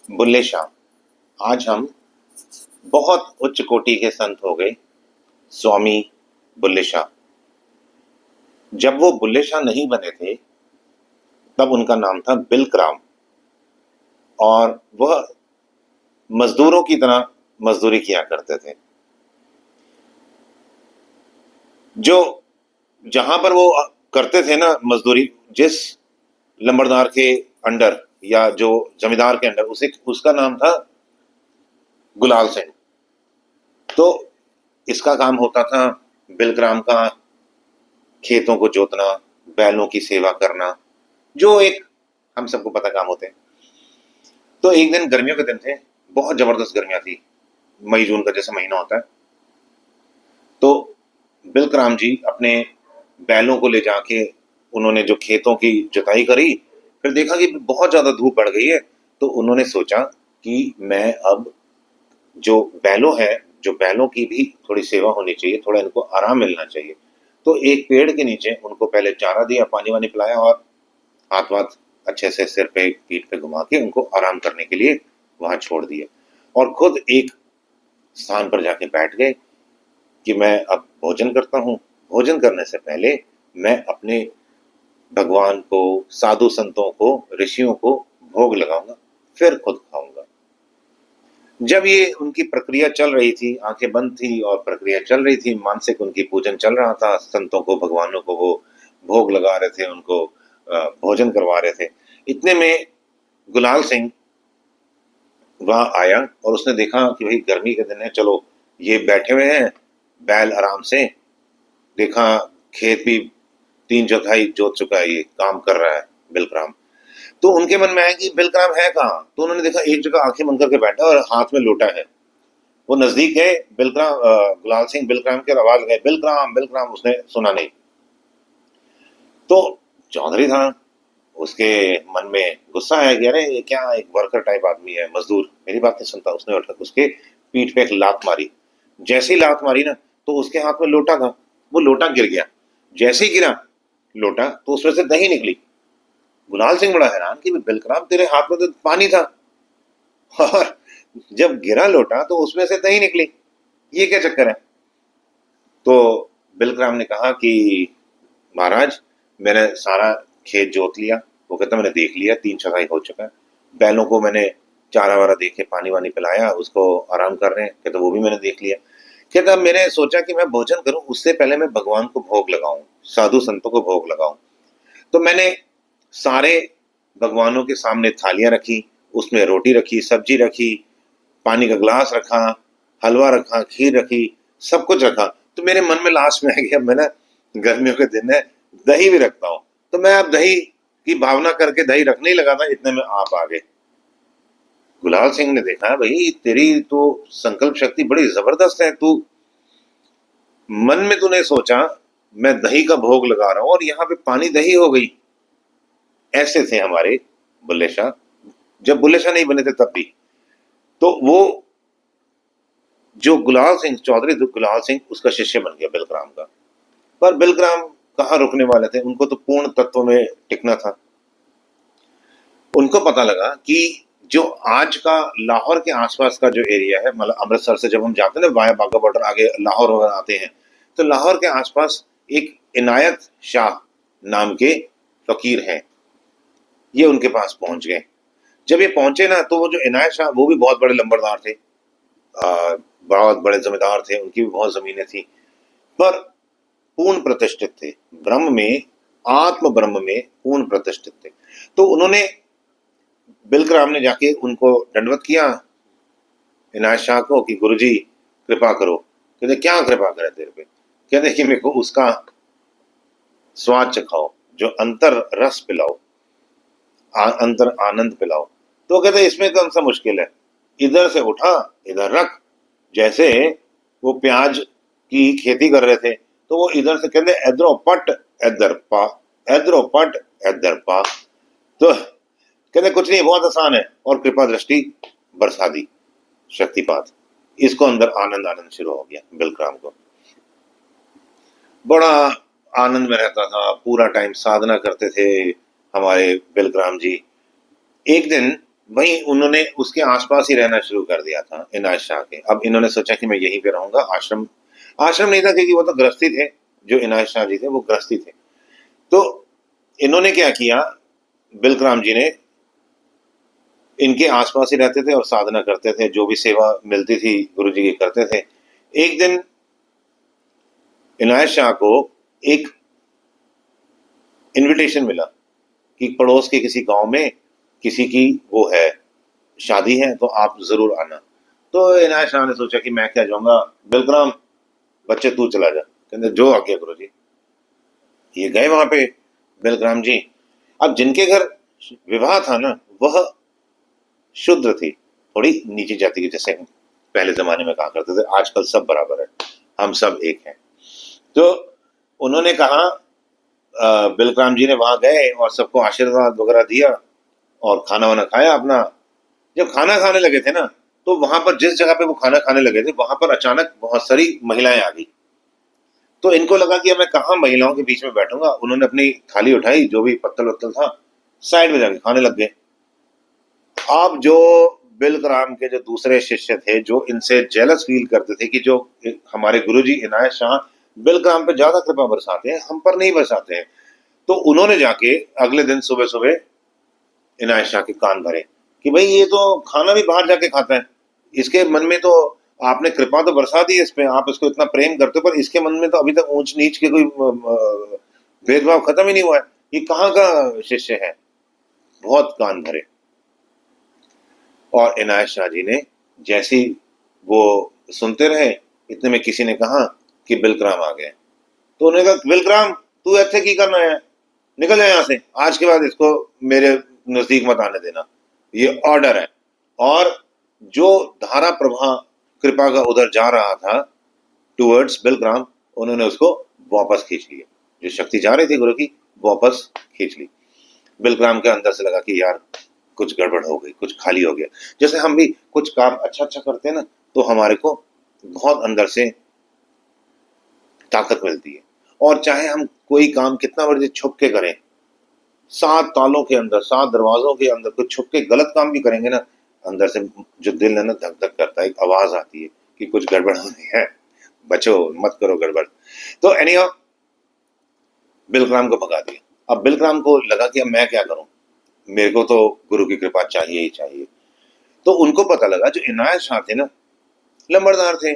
बुल्ले शाह। आज हम बहुत उच्च कोटि के संत हो गए, स्वामी बुल्ले शाह। जब वो बुल्ले शाह नहीं बने थे, तब उनका नाम था बिलकराम। और वह मजदूरों की तरह मजदूरी किया करते थे। जो जहां पर वो करते थे ना मजदूरी, जिस लंबरदार के अंडर या जो जमींदार के अंडर, उसे उसका नाम था गुलाल सिंह। तो इसका काम होता था बिलकराम का खेतों को जोतना, बैलों की सेवा करना, जो एक हम सबको पता काम होते हैं। तो एक दिन गर्मियों के दिन थे, बहुत जबरदस्त गर्मियां थी, मई जून का जैसा महीना होता है। तो बिलकराम जी अपने बैलों को ले जाके उन्होंने जो खेतों की जुताई करी, फिर देखा कि बहुत ज्यादा धूप बढ़ गई है। तो उन्होंने सोचा कि मैं अब जो बैलों है, जो बैलों की भी थोड़ी सेवा होनी चाहिए, थोड़ा इनको आराम मिलना चाहिए। तो एक पेड़ के नीचे उनको पहले चारा दिया, पानी वानी पिलाया, और हाथ वाथ अच्छे से सिर पे पीठ पे घुमा के उनको आराम करने के लिए वहां छोड़ दिए। और खुद एक स्थान पर जाके बैठ गए कि मैं अब भोजन करता हूँ। भोजन करने से पहले मैं अपने भगवान को, साधु संतों को, ऋषियों को भोग लगाऊंगा, फिर खुद खाऊंगा। जब ये उनकी प्रक्रिया चल रही थी, आंखें बंद थी और प्रक्रिया चल रही थी, मानसिक उनकी पूजन चल रहा था, संतों को, भगवानों को वो भोग लगा रहे थे, उनको भोजन करवा रहे थे। इतने में गुलाल सिंह वहां आया और उसने देखा कि भाई गर्मी के दिन है, चलो ये बैठे हुए हैं बैल आराम से, देखा खेत भी 3/4 जोत चुका है, ये काम कर रहा है बिलकराम। तो उनके मन में आया कि बिलकराम है कहाँ। तो उन्होंने देखा एक जगह आंखें बंद करके बैठा और हाथ में लोटा है। वो नजदीक गए, बिलकराम गुलाल सिंह बिलकराम की आवाज गए, बिलकराम बिलकराम, उसने सुना नहीं। तो चौधरी था, उसके मन में गुस्सा आया कि अरे ये क्या एक वर्कर टाइप आदमी है, मजदूर, मेरी बात नहीं सुनता। उसने उठकर उसके पीठ पे एक लात मारी। जैसे ही लात मारी ना, तो उसके हाथ में लोटा था, वो लोटा गिर गया। जैसे ही गिरा लोटा, तो उसमें से दही निकली। गुलाल सिंह बड़ा हैरान कि बिलकराम तेरे हाथ में तो पानी था, और जब गिरा लोटा तो उसमें से दही निकली, ये क्या चक्कर है। तो बिलकराम ने कहा कि महाराज, मैंने सारा खेत जोत लिया। वो कहता मैंने देख लिया, 3/4 हो चुका है। बैलों को मैंने चारा वारा दे के पानी वानी पिलाया, उसको आराम कर रहे हैं। कहता वो भी मैंने देख लिया। कहता मैंने सोचा कि मैं भोजन करूं, उससे पहले मैं भगवान को भोग लगाऊं, साधु संतों को भोग लगाऊं। तो मैंने सारे भगवानों के सामने थालियां रखी, उसमें रोटी रखी, सब्जी रखी, पानी का ग्लास रखा, हलवा रखा, खीर रखी, सब कुछ रखा। तो मेरे मन में लास्ट में आ गया, मैं ना गर्मियों के दिन है, दही भी रखता हूँ। तो मैं अब दही की भावना करके दही रखने ही लगा था, इतने में आप आ गए। गुलाल सिंह ने देखा भाई तेरी तो संकल्प शक्ति बड़ी जबरदस्त है, तू मन में तूने सोचा मैं दही का भोग लगा रहा हूं और यहाँ पे पानी दही हो गई। ऐसे थे हमारे बुल्ले शाह, जब बुल्ले शाह नहीं बने थे तब भी। तो वो जो गुलाल सिंह, चौधरी गुलाल सिंह, उसका शिष्य बन गया बिलकराम का। पर बिलकराम कहाँ रुकने वाले थे, उनको तो पूर्ण तत्व में टिकना था। उनको पता लगा कि जो आज का लाहौर के आसपास का जो एरिया है, मतलब अमृतसर से जब हम जाते हैं ना वाया बाघा बॉर्डर, आगे लाहौर वगैरह आते हैं, तो लाहौर के आसपास एक इनायत शाह नाम के फकीर हैं। ये उनके पास पहुंच गए। जब ये पहुंचे ना, तो वो जो इनायत शाह, वो भी बहुत बड़े लंबरदार थे, बहुत बड़े जमींदार थे, उनकी भी बहुत जमीनें थी, पर पूर्ण प्रतिष्ठित थे ब्रह्म में, आत्म ब्रह्म में पूर्ण प्रतिष्ठित थे। तो उन्होंने, बिलकराम ने जाके उनको दंडवत किया इनायत शाह को कि गुरुजी कृपा करो। कहते क्या कृपा करे तेरे पे। कहते कि मेरे को उसका स्वाद चखाओ, जो अंतर रस पिलाओ, अंतर आनंद पिलाओ। तो कहते इसमें कौन सा मुश्किल है, इधर से उठा इधर रख। जैसे वो प्याज की खेती कर रहे थे, तो वो इधर से कहते इधरों पट इधर पा, इधरों पट इधर पा। तो कहते कुछ नहीं, बहुत आसान है, और कृपा दृष्टि बरसा दी, शक्तिपात। इसको अंदर आनंद आनंद शुरू हो गया बिलकराम को। बड़ा आनंद में रहता था, पूरा टाइम साधना करते थे हमारे बिलकराम जी। एक दिन वहीं उन्होंने उसके आसपास ही रहना शुरू कर दिया था इनायत शाह के। अब इन्होंने सोचा कि मैं यहीं पे रहूंगा। आश्रम आश्रम नहीं था क्योंकि वो तो गृहस्थी थे, जो इनायत शाह जी थे वो गृहस्थी थे। तो इन्होंने क्या किया, बिलकराम जी ने इनके आसपास ही रहते थे और साधना करते थे, जो भी सेवा मिलती थी गुरु जी की करते थे। एक दिन इनायत शाह को एक इनविटेशन मिला कि पड़ोस के किसी गांव में किसी की वो है, शादी है, तो आप जरूर आना। तो इनायत शाह ने सोचा कि मैं क्या जाऊंगा, बिलकराम बच्चे तू चला जा। कहते जो आज्ञा गुरु जी। ये गए वहां पे बिलकराम जी। अब जिनके घर विवाह था ना, वह शूद्र थी, थोड़ी नीची जाति की, जैसे पहले जमाने में कहा करते थे, आजकल सब बराबर है, हम सब एक हैं। तो उन्होंने कहा, बिलकराम जी ने वहां गए और सबको आशीर्वाद वगैरह दिया और खाना वाना खाया अपना। जब खाना खाने लगे थे ना, तो वहां पर जिस जगह पे वो खाना खाने लगे थे वहां पर अचानक बहुत सारी महिलाएं आ गई। तो इनको लगा कि अब मैं कहाँ महिलाओं के बीच में बैठूंगा। उन्होंने अपनी थाली उठाई, जो भी पत्तल वत्तल था, साइड में जाके खाने लग गए। अब जो बिलकराम के जो दूसरे शिष्य थे, जो इनसे जेलस फील करते थे कि जो हमारे गुरुजी इनायत शाह बिलकराम पे ज्यादा कृपा बरसाते हैं, हम पर नहीं बरसाते हैं, तो उन्होंने जाके अगले दिन सुबह सुबह इनायत शाह के कान भरे कि भाई ये तो खाना भी बाहर जाके खाता है, इसके मन में तो आपने कृपा तो बरसा दी इस पे, आप इसको इतना प्रेम करते हो, पर इसके मन में तो अभी तक ऊंच नीच के कोई भेदभाव खत्म ही नहीं हुआ है, ये कहाँ का शिष्य है। बहुत कान भरे। और इनायत शाह जी ने जैसी वो सुनते रहे, इतने में किसी ने कहा कि बिलकराम आ गए। तो उन्होंने कहा, बिलकराम तू ऐसे की करना है, निकल जाए यहाँ से, आज के बाद इसको मेरे नजदीक मत आने देना, ये ऑर्डर है। और जो धारा प्रवाह कृपा का उधर जा रहा था टूवर्ड्स बिलग्राम, उन्होंने उसको वापस खींच लिया। जो शक्ति जा रही थी गुरु की, वापस खींच ली। बिलग्राम के अंदर से लगा कि यार कुछ गड़बड़ हो गई, कुछ खाली हो गया। जैसे हम भी कुछ काम अच्छा अच्छा करते हैं ना, तो हमारे को बहुत अंदर से ताकत मिलती है। और चाहे हम कोई काम कितना मर्जी छुप के करें, 7 तालों के अंदर, 7 दरवाजों के अंदर कुछ छुप के गलत काम भी करेंगे ना, अंदर से जो दिल है ना धक धक करता है, एक आवाज आती है कि कुछ गड़बड़ हो रही है, बचो मत करो गड़बड़। तो एनीहाउ बिलग्राम को भगा दिया। अब बिलग्राम को लगा कि अब मैं क्या करूं, मेरे को तो गुरु की कृपा चाहिए ही चाहिए। तो उनको पता लगा जो इनायत शाह थे ना, लंबड़दार थे।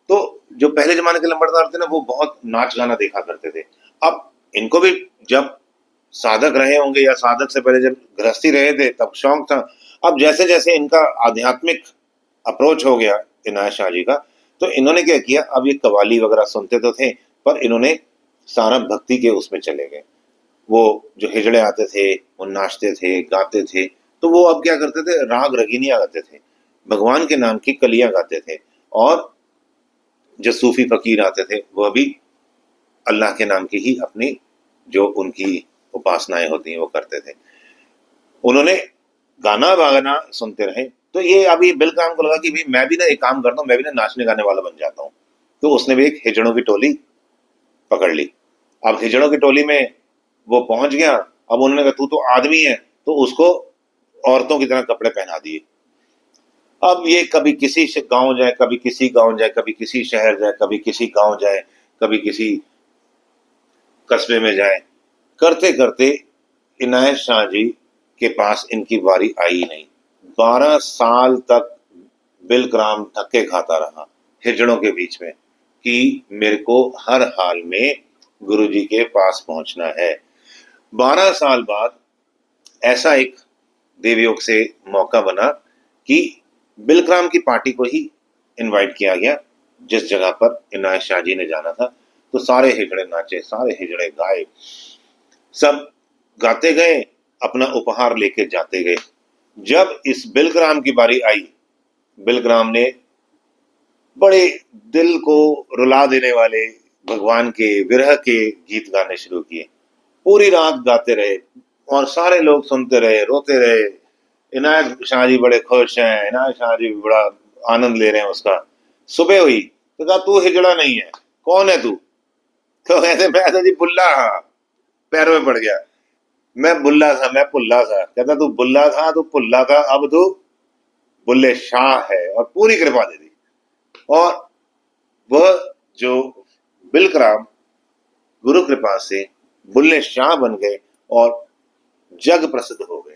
तो जो पहले जमाने के लंबड़दार थे ना, वो बहुत नाच गाना देखा करते थे। अब इनको भी जब साधक रहे होंगे या साधक से पहले जब गृहस्थी रहे थे तब शौक था। अब जैसे जैसे इनका आध्यात्मिक अप्रोच हो गया इनायत शाह जी का, तो इन्होंने क्या किया, अब ये कवाली वगैरह सुनते तो थे, पर इन्होंने सारा भक्ति के उसमें चले गए। वो जो हिजड़े आते थे, वो नाचते थे, गाते थे। तो वो अब क्या करते थे, राग रगीनियां गाते थे, भगवान के नाम की कलियां गाते थे। और जो सूफी फकीर आते थे, वह भी अल्लाह के नाम की ही अपनी जो उनकी उपासनाएं होती हैं वो करते थे। उन्होंने गाना वाना सुनते रहे। तो ये अभी बिलकाम को लगा कि भाई मैं भी ना एक काम करता हूँ, मैं भी ना नाचने गाने वाला बन जाता हूँ। तो उसने भी एक हिजड़ों की टोली पकड़ ली। अब हिजड़ों की टोली में वो पहुंच गया। अब उन्होंने कहा तू तो आदमी है, तो उसको औरतों की तरह कपड़े पहना दिए। अब ये कभी किसी गांव जाए, कभी किसी गांव जाए, कभी किसी शहर जाए, कभी किसी गांव जाए, कभी किसी कस्बे में जाए, करते करते इनायत शाह जी के पास इनकी बारी आई नहीं। 12 साल तक बिलग्राम धक्के खाता रहा हिजड़ों के बीच में कि मेरे को हर हाल में गुरु जी के पास पहुंचना है। 12 साल बाद ऐसा एक देवयोग से मौका बना कि बिलग्राम की पार्टी को ही इनवाइट किया गया, जिस जगह पर इनायत शाह जी ने जाना था। तो सारे हिजड़े नाचे, सारे हिजड़े गाए, सब गाते गए, अपना उपहार लेके जाते गए। जब इस बिलग्राम की बारी आई, बिलग्राम ने बड़े दिल को रुला देने वाले भगवान के विरह के गीत गाने शुरू किए। पूरी रात गाते रहे और सारे लोग सुनते रहे, रोते रहे। इनायत शाह जी बड़े खुश हैं, इनायत शाह जी बड़ा आनंद ले रहे हैं उसका। सुबह हुई तो कहा तू हिजड़ा नहीं है, कौन है तू? तो कहते मैं तो जी बुल्ला, हाँ। पैरों में पड़ गया, मैं बुल्ला था, मैं पुल्ला था। कहता तू बुल्ला था, तू पुल्ला था, अब तू बुल्ले शाह है, और पूरी कृपा दे दी। और वह जो बिलकराम गुरु कृपा से बुल्ले शाह बन गए और जग प्रसिद्ध हो गए।